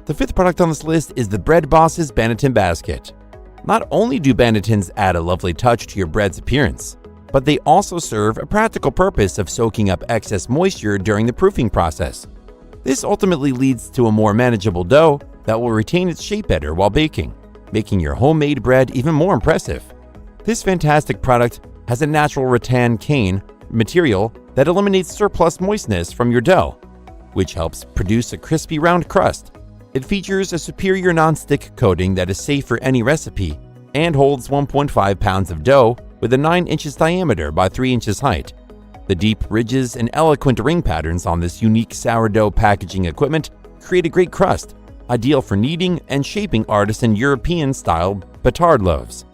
The fifth product on this list is the Bread Boss's Banneton Basket. Not only do bannetons add a lovely touch to your bread's appearance, but they also serve a practical purpose of soaking up excess moisture during the proofing process. This ultimately leads to a more manageable dough that will retain its shape better while baking, making your homemade bread even more impressive. This fantastic product has a natural rattan cane material that eliminates surplus moistness from your dough, which helps produce a crispy round crust. It features a superior non-stick coating that is safe for any recipe and holds 1.5 pounds of dough with a 9 inches diameter by 3 inches height. The deep ridges and eloquent ring patterns on this unique sourdough packaging equipment create a great crust, ideal for kneading and shaping artisan European-style batard loaves.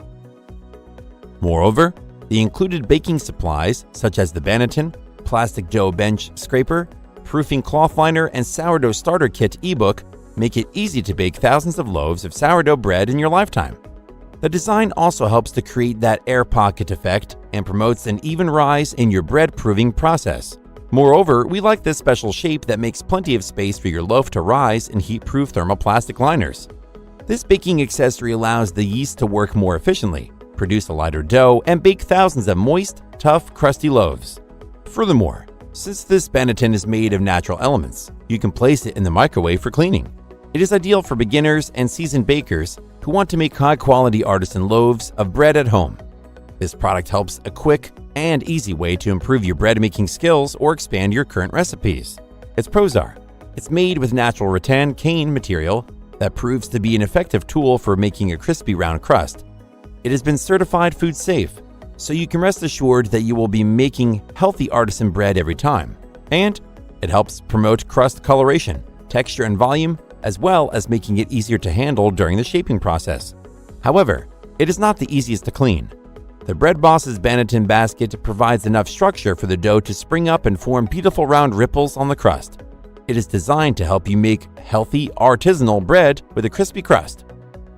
Moreover, the included baking supplies such as the Banneton, plastic dough bench scraper, proofing cloth liner, and sourdough starter kit ebook make it easy to bake thousands of loaves of sourdough bread in your lifetime. The design also helps to create that air pocket effect and promotes an even rise in your bread proving process. Moreover, we like this special shape that makes plenty of space for your loaf to rise in heat-proof thermoplastic liners. This baking accessory allows the yeast to work more efficiently, produce a lighter dough, and bake thousands of moist, tough, crusty loaves. Furthermore, since this Banneton is made of natural elements, you can place it in the microwave for cleaning. It is ideal for beginners and seasoned bakers who want to make high-quality artisan loaves of bread at home. This product helps a quick and easy way to improve your bread-making skills or expand your current recipes. Its pros are: it's made with natural rattan cane material that proves to be an effective tool for making a crispy round crust. It has been certified food safe, so you can rest assured that you will be making healthy artisan bread every time. And it helps promote crust coloration, texture, and volume, as well as making it easier to handle during the shaping process. However, it is not the easiest to clean. The Bread Boss's Banneton Basket provides enough structure for the dough to spring up and form beautiful round ripples on the crust. It is designed to help you make healthy, artisanal bread with a crispy crust.